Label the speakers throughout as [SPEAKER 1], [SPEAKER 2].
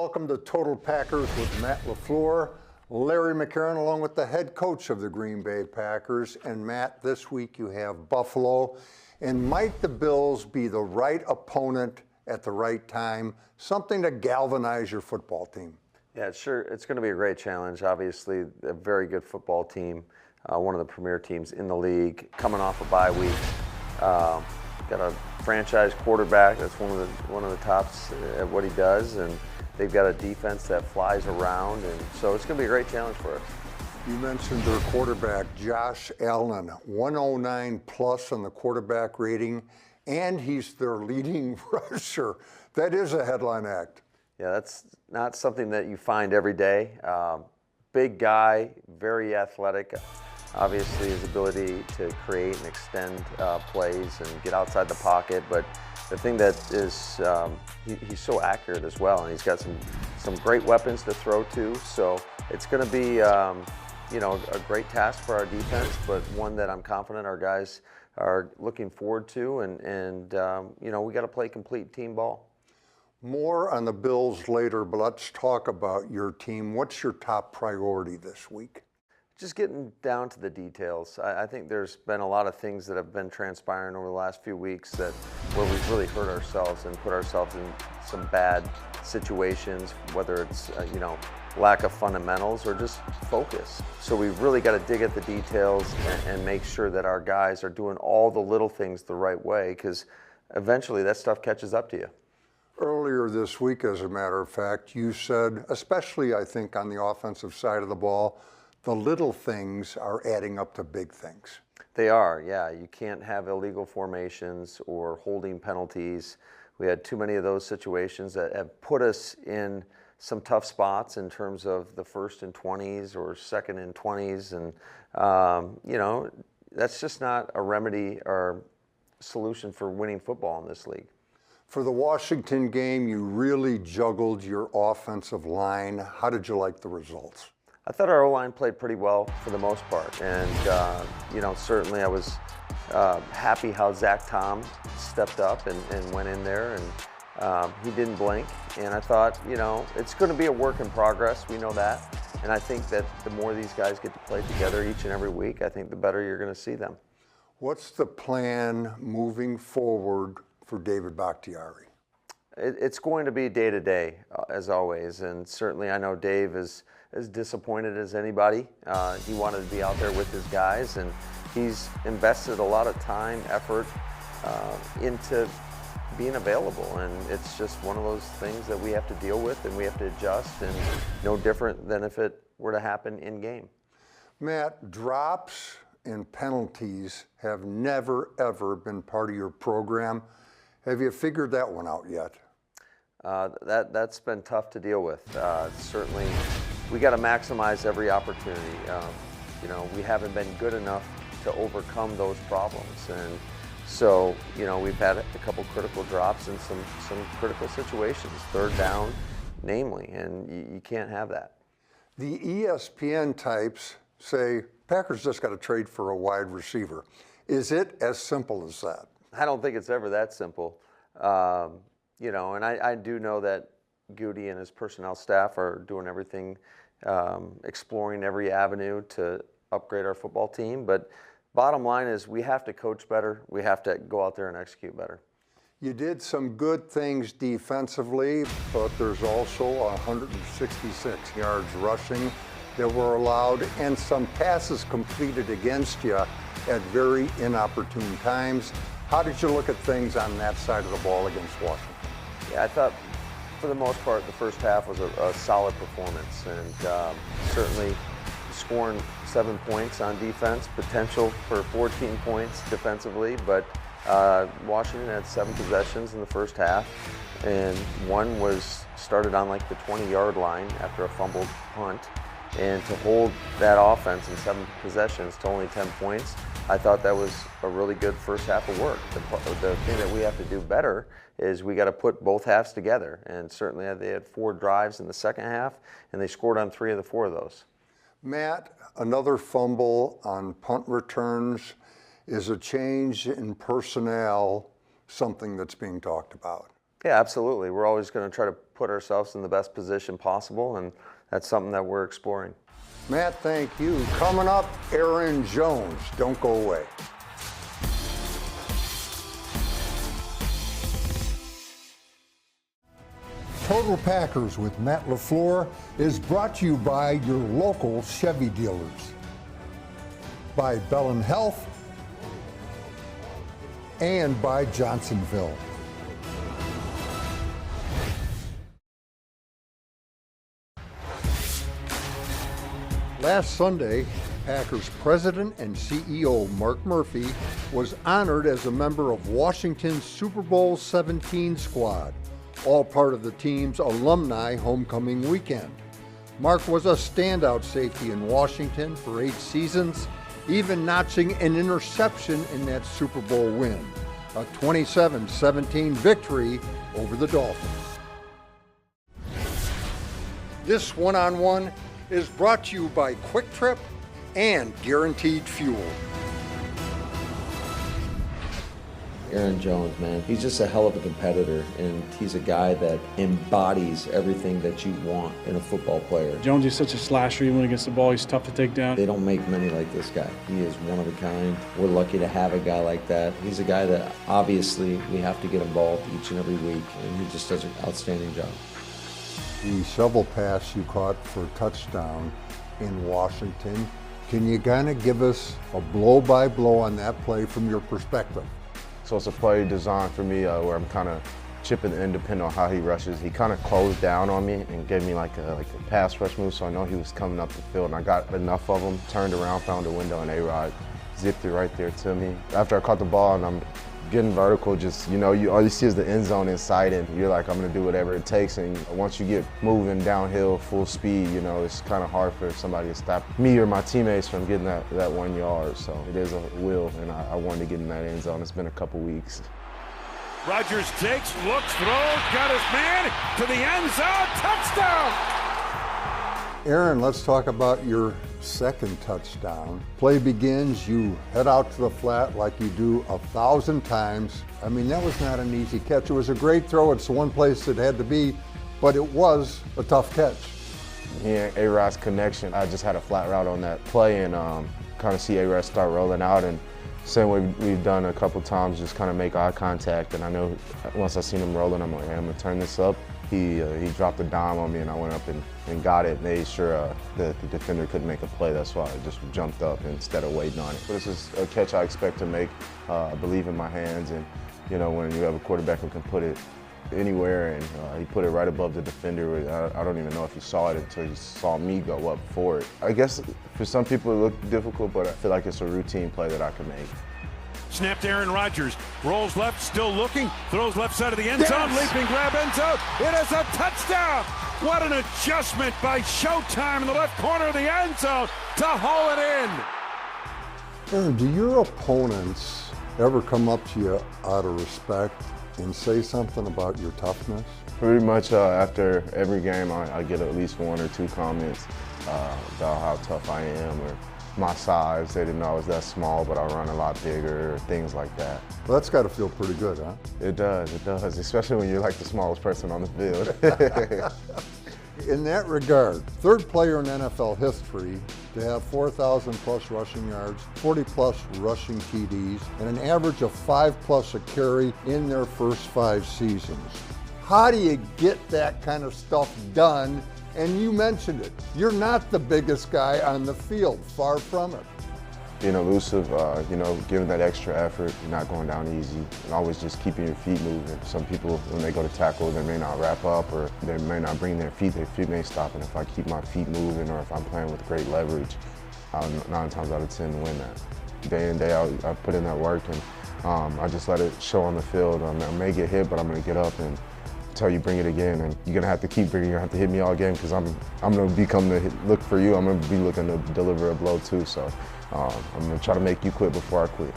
[SPEAKER 1] welcome to Total Packers with Matt LaFleur, Larry McCarren, along with the head coach of the Green Bay Packers. And Matt, this week you have Buffalo. And might the Bills be the right opponent at the right time, something to galvanize your football team?
[SPEAKER 2] Yeah, sure. It's going to be a great challenge. Obviously, a very good football team, one of the premier teams in the league, coming off a bye week. Got a franchise quarterback that's one of the tops at what he does, and they've got a defense that flies around, and so it's going to be a great challenge for us.
[SPEAKER 1] You mentioned their quarterback, Josh Allen, 109 plus on the quarterback rating, and he's their leading rusher. That is a headline act.
[SPEAKER 2] Yeah, that's not something that you find every day. Big guy, very athletic. Obviously, his ability to create and extend plays and get outside the pocket. But the thing that is, he's so accurate as well, and he's got some great weapons to throw to. So it's going to be, a great task for our defense, but one that I'm confident our guys are looking forward to. And we got to play complete team ball.
[SPEAKER 1] More on the Bills later, but let's talk about your team. What's your top priority this week?
[SPEAKER 2] Just getting down to the details. I think there's been a lot of things that have been transpiring over the last few weeks where we've really hurt ourselves and put ourselves in some bad situations, whether it's lack of fundamentals or just focus. So we've really got to dig at the details and make sure that our guys are doing all the little things the right way, because eventually that stuff catches up to you.
[SPEAKER 1] Earlier this week, as a matter of fact, you said, especially I think on the offensive side of the ball, the little things are adding up to big things.
[SPEAKER 2] They are, yeah. You can't have illegal formations or holding penalties. We had too many of those situations that have put us in some tough spots in terms of the 1st and 20s or 2nd and 20s. And, that's just not a remedy or solution for winning football in this league.
[SPEAKER 1] For the Washington game, you really juggled your offensive line. How did you like the results?
[SPEAKER 2] I thought our O-line played pretty well for the most part, and certainly I was happy how Zach Tom stepped up and went in there, and he didn't blink. And I thought, it's going to be a work in progress. We know that, and I think that the more these guys get to play together each and every week, I think the better you're going to see them.
[SPEAKER 1] What's the plan moving forward for David Bakhtiari?
[SPEAKER 2] It's going to be day to day, as always, and certainly I know Dave is as disappointed as anybody. He wanted to be out there with his guys, and he's invested a lot of time, effort into being available, and it's just one of those things that we have to deal with and we have to adjust, and no different than if it were to happen in game. Matt,
[SPEAKER 1] drops and penalties have never, ever been part of your program. Have you figured that one out yet?
[SPEAKER 2] That's been tough to deal with. Certainly, we got to maximize every opportunity. We haven't been good enough to overcome those problems, and so we've had a couple critical drops in some critical situations, 3rd down, namely, and you can't have that.
[SPEAKER 1] The ESPN types say Packers just got to trade for a wide receiver. Is it as simple as that?
[SPEAKER 2] I don't think it's ever that simple. And I do know that Goody and his personnel staff are doing everything, exploring every avenue to upgrade our football team. But bottom line is we have to coach better. We have to go out there and execute better.
[SPEAKER 1] You did some good things defensively, but there's also 166 yards rushing that were allowed and some passes completed against you at very inopportune times. How did you look at things on that side of the ball against Washington?
[SPEAKER 2] Yeah, I thought for the most part the first half was a solid performance, and certainly scoring 7 points on defense, potential for 14 points defensively, but Washington had 7 possessions in the first half, and one was started on like the 20-yard line after a fumbled punt, and to hold that offense in 7 possessions to only 10 points, I thought that was a really good first half of work. The thing that we have to do better is we got to put both halves together, and certainly they had 4 drives in the second half, and they scored on 3 of the 4 of those.
[SPEAKER 1] Matt, another fumble on punt returns. Is a change in personnel something that's being talked about?
[SPEAKER 2] Yeah, absolutely. We're always going to try to put ourselves in the best position possible, and that's something that we're exploring.
[SPEAKER 1] Matt, thank you. Coming up, Aaron Jones. Don't go away. Total Packers with Matt LaFleur is brought to you by your local Chevy dealers, by Bellin Health, and by Johnsonville. Last Sunday, Packers president and CEO Mark Murphy was honored as a member of Washington's Super Bowl 17 squad, all part of the team's alumni homecoming weekend. Mark was a standout safety in Washington for 8 seasons, even notching an interception in that Super Bowl win, a 27-17 victory over the Dolphins. This one-on-one is brought to you by Quick Trip and Guaranteed Fuel.
[SPEAKER 3] Aaron Jones, man, he's just a hell of a competitor, and he's a guy that embodies everything that you want in a football player.
[SPEAKER 4] Jones is such a slasher. Even against the ball, he's tough to take down.
[SPEAKER 3] They don't make many like this guy. He is one of a kind. We're lucky to have a guy like that. He's a guy that obviously we have to get involved each and every week, and he just does an outstanding job.
[SPEAKER 1] The shovel pass you caught for a touchdown in Washington, can you kind of give us a blow-by-blow on that play from your perspective?
[SPEAKER 5] So it's a play designed for me where I'm kind of chipping in depending on how he rushes. He kind of closed down on me and gave me like a pass rush move, so I know he was coming up the field, and I got enough of him, turned around, found a window, and A-Rod zipped it right there to me. After I caught the ball and I'm getting vertical, just, you know, all you see is the end zone in sight, and you're like, I'm gonna do whatever it takes. And once you get moving downhill full speed, you know, it's kind of hard for somebody to stop me or my teammates from getting that 1 yard. So it is a will, and I wanted to get in that end zone. It's been a couple weeks.
[SPEAKER 6] Rodgers takes, looks, throws, got his man to the end zone, touchdown!
[SPEAKER 1] Aaron, let's talk about your second touchdown. Play begins, you head out to the flat like you do 1,000 times. I mean, that was not an easy catch. It was a great throw. It's the one place it had to be, but it was a tough catch.
[SPEAKER 5] Yeah, A-Rod's connection. I just had a flat route on that play, and kind of see A-Rod start rolling out, and same way we've done a couple times, just kind of make eye contact. And I know once I seen him rolling, I'm like, hey, I'm gonna turn this up. He dropped a dime on me, and I went up and got it, made sure that the defender couldn't make a play. That's why I just jumped up instead of waiting on it. But this is a catch I expect to make. I believe in my hands, and you know, when you have a quarterback who can put it anywhere, and he put it right above the defender. I don't even know if he saw it until he saw me go up for it. I guess for some people it looked difficult, but I feel like it's a routine play that I can make.
[SPEAKER 6] Snap to Aaron Rodgers, rolls left, still looking, throws left side of the end zone, leaping grab end zone. It is a touchdown! What an adjustment by Showtime in the left corner of the end zone to haul it in.
[SPEAKER 1] Aaron, do your opponents ever come up to you out of respect and say something about your toughness?
[SPEAKER 5] Pretty much after every game, I get at least 1 or 2 comments about how tough I am, or my size. They didn't know I was that small, but I run a lot bigger, or things like that.
[SPEAKER 1] Well, that's got to feel pretty good, huh?
[SPEAKER 5] It does, especially when you're like the smallest person on the field.
[SPEAKER 1] In that regard, third player in NFL history to have 4,000 plus rushing yards, 40 plus rushing TDs, and an average of 5 plus a carry in their first 5 seasons. How do you get that kind of stuff done? And you mentioned it, you're not the biggest guy on the field, far from it.
[SPEAKER 5] Being elusive, you know, giving that extra effort, not going down easy, and always just keeping your feet moving. Some people, when they go to tackle, they may not wrap up, or they may not bring their feet may stop. And if I keep my feet moving, or if I'm playing with great leverage, 9 times out of 10 win that. Day in, day out, I put in that work, and I just let it show on the field. I may get hit, but I'm gonna get up and tell you bring it again, and you're gonna have to keep bringing. You're gonna have to hit me all game, because I'm gonna become the look for you. I'm gonna be looking to deliver a blow too. So I'm gonna try to make you quit before I quit.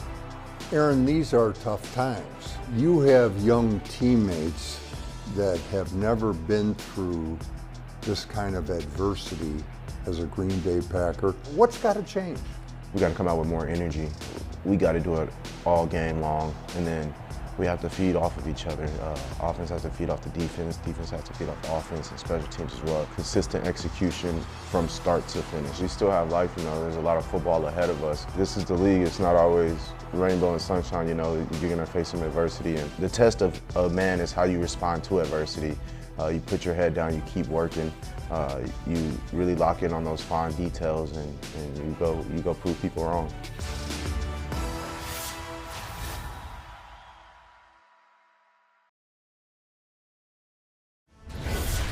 [SPEAKER 1] Aaron, these are tough times. You have young teammates that have never been through this kind of adversity as a Green Bay Packer. What's got to change?
[SPEAKER 5] We got to come out with more energy. We got to do it all game long, and then we have to feed off of each other. Offense has to feed off the defense has to feed off the offense, and special teams as well. Consistent execution from start to finish. We still have life, there's a lot of football ahead of us. This is the league, it's not always rainbow and sunshine, you're gonna face some adversity. And the test of a man is how you respond to adversity. You put your head down, you keep working, you really lock in on those fine details, and you go prove people wrong.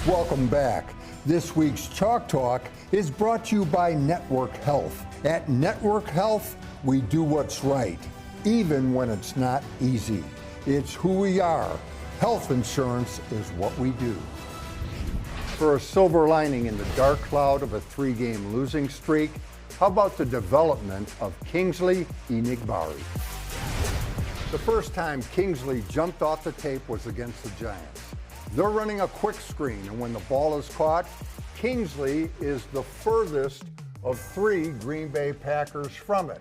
[SPEAKER 1] Welcome back. This week's Chalk Talk is brought to you by Network Health. At Network Health, we do what's right, even when it's not easy. It's who we are. Health insurance is what we do. For a silver lining in the dark cloud of a 3-game losing streak, how about the development of Kingsley Enagbare? The first time Kingsley jumped off the tape was against the Giants. They're running a quick screen, and when the ball is caught, Kingsley is the furthest of 3 Green Bay Packers from it.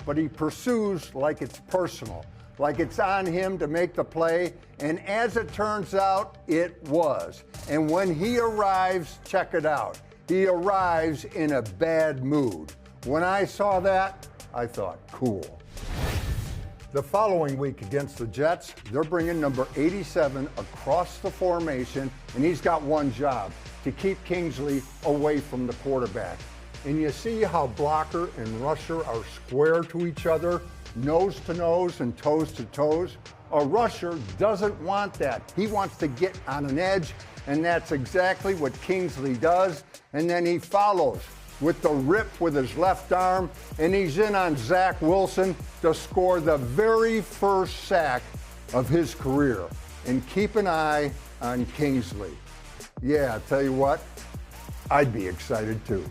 [SPEAKER 1] But he pursues like it's personal, like it's on him to make the play, and as it turns out, it was. And when he arrives, check it out, he arrives in a bad mood. When I saw that, I thought, cool. The following week against the Jets, they're bringing number 87 across the formation, and he's got one job, to keep Kingsley away from the quarterback. And you see how blocker and rusher are square to each other, nose to nose and toes to toes? A rusher doesn't want that. He wants to get on an edge, and that's exactly what Kingsley does. And then he follows with the rip with his left arm, and he's in on Zach Wilson to score the very first sack of his career. And keep an eye on Kingsley. Yeah, I tell you what, I'd be excited too.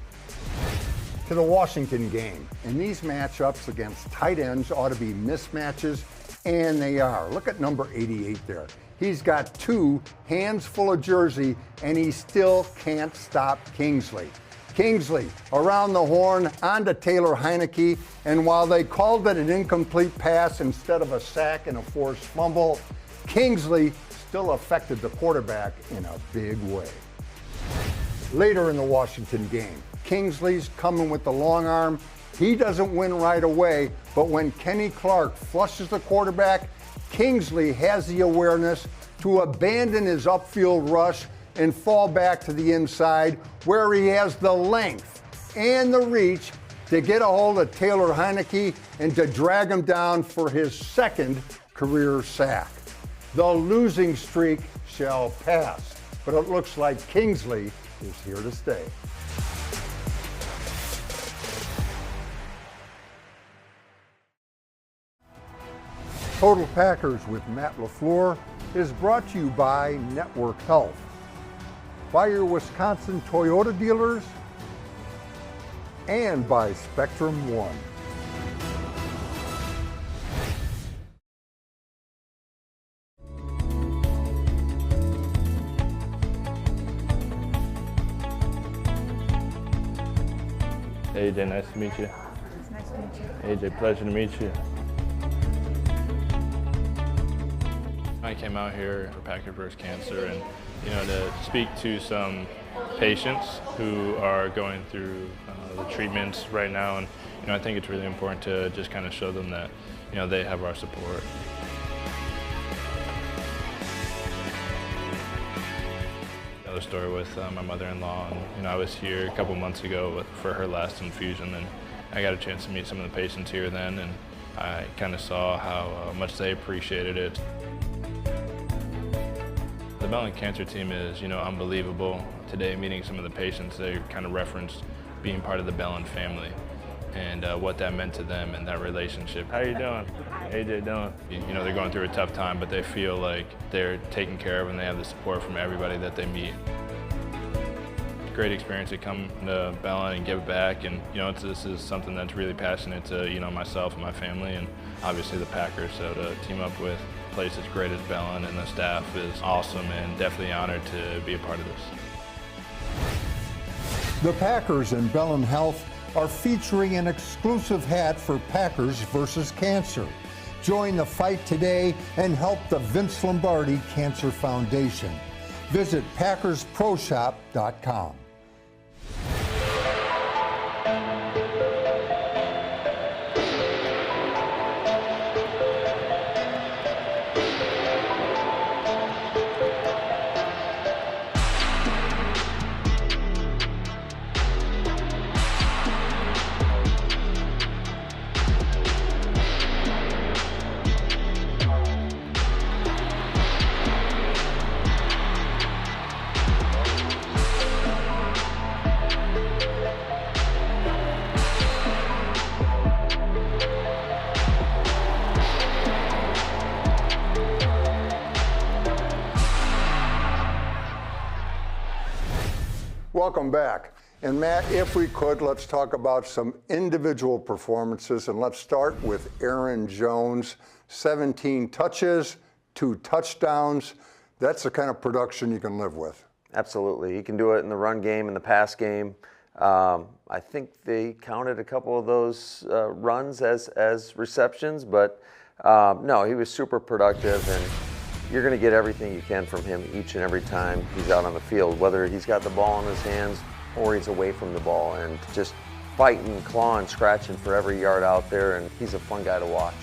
[SPEAKER 1] To the Washington game, and these matchups against tight ends ought to be mismatches, and they are. Look at number 88 there. He's got 2 hands full of jersey, and he still can't stop Kingsley. Kingsley around the horn, on to Taylor Heineke, and while they called it an incomplete pass instead of a sack and a forced fumble, Kingsley still affected the quarterback in a big way. Later in the Washington game, Kingsley's coming with the long arm. He doesn't win right away, but when Kenny Clark flushes the quarterback, Kingsley has the awareness to abandon his upfield rush and fall back to the inside, where he has the length and the reach to get a hold of Taylor Heineke and to drag him down for his 2nd career sack. The losing streak shall pass, but it looks like Kingsley is here to stay. Total Packers with Matt LaFleur is brought to you by Network Health, by your Wisconsin Toyota dealers, and by Spectrum One.
[SPEAKER 7] AJ, nice to meet you.
[SPEAKER 8] It's nice to meet you.
[SPEAKER 7] AJ, pleasure to meet you. I came out here for Packers vs. Cancer, and to speak to some patients who are going through the treatments right now, and I think it's really important to just kind of show them that they have our support. Another story with my mother-in-law, and I was here a couple months ago for her last infusion, and I got a chance to meet some of the patients here then, and I kind of saw how much they appreciated it. The Bellin Cancer team is, unbelievable. Today, meeting some of the patients, they kind of referenced being part of the Bellin family and what that meant to them and that relationship. How you doing? AJ doing? They're going through a tough time, but they feel like they're taken care of and they have the support from everybody that they meet. Great experience to come to Bellin and give back, and this is something that's really passionate to myself and my family, and obviously the Packers. So to team up with a place as great as Bellin and the staff is awesome, and definitely honored to be a part of this.
[SPEAKER 1] The Packers and Bellin Health are featuring an exclusive hat for Packers versus Cancer. Join the fight today and help the Vince Lombardi Cancer Foundation. Visit PackersProShop.com. Welcome back. And Matt, if we could, let's talk about some individual performances, and let's start with Aaron Jones. 17 touches, 2 touchdowns. That's the kind of production you can live with.
[SPEAKER 2] Absolutely. He can do it in the run game, in the pass game. I think they counted a couple of those runs as receptions, but no, he was super productive, and you're going to get everything you can from him each and every time he's out on the field, whether he's got the ball in his hands or he's away from the ball, and just fighting, clawing, scratching for every yard out there, and he's a fun guy to watch.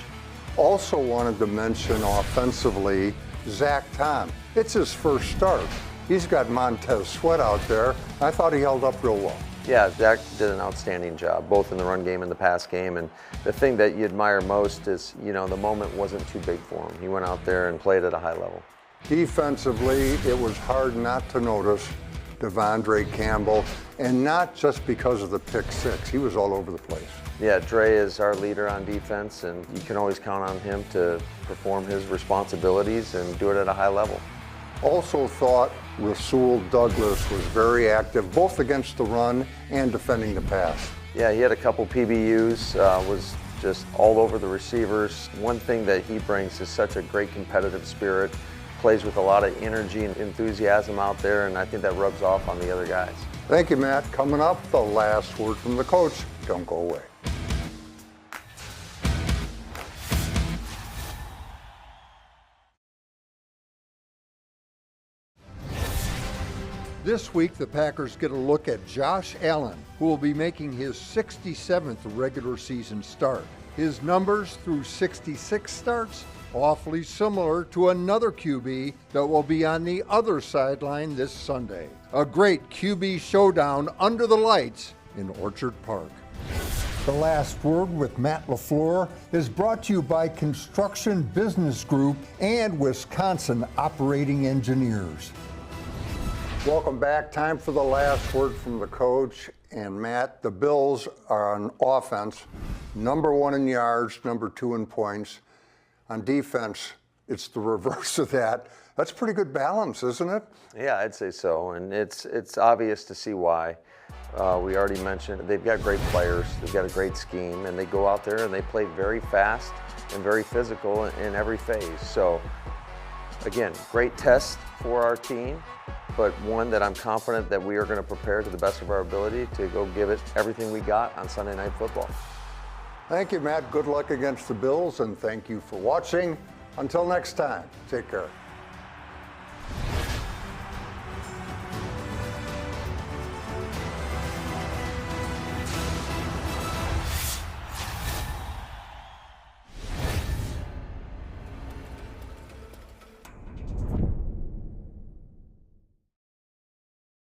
[SPEAKER 1] Also wanted to mention offensively, Zach Tom. It's his first start. He's got Montez Sweat out there. I thought he held up real well.
[SPEAKER 2] Yeah, Zach did an outstanding job, both in the run game and the pass game. And the thing that you admire most is, you know, the moment wasn't too big for him. He went out there and played at a high level.
[SPEAKER 1] Defensively, it was hard not to notice Devondre Campbell, and not just because of the pick six. He was all over the place.
[SPEAKER 2] Yeah, Dre is our leader on defense, and you can always count on him to perform his responsibilities and do it at a high level.
[SPEAKER 1] Also thought Rasul Douglas was very active, both against the run and defending the pass.
[SPEAKER 2] Yeah, he had a couple PBUs, was just all over the receivers. One thing that he brings is such a great competitive spirit, plays with a lot of energy and enthusiasm out there, and I think that rubs off on the other guys.
[SPEAKER 1] Thank you, Matt. Coming up, the last word from the coach. Don't go away. This week, the Packers get a look at Josh Allen, who will be making his 67th regular season start. His numbers through 66 starts, awfully similar to another QB that will be on the other sideline this Sunday. A great QB showdown under the lights in Orchard Park. The Last Word with Matt LaFleur is brought to you by Construction Business Group and Wisconsin Operating Engineers. Welcome back. Time for the last word from the coach. And Matt, the Bills are on offense, number 1 in yards, number 2 in points. On defense, it's the reverse of that. That's pretty good balance, isn't it?
[SPEAKER 2] Yeah, I'd say so, and it's obvious to see why. We already mentioned they've got great players, they've got a great scheme, and they go out there and they play very fast and very physical in every phase. So, again, great test for our team, but one that I'm confident that we are going to prepare to the best of our ability to go give it everything we got on Sunday Night Football.
[SPEAKER 1] Thank you, Matt. Good luck against the Bills, and thank you for watching. Until next time, take care.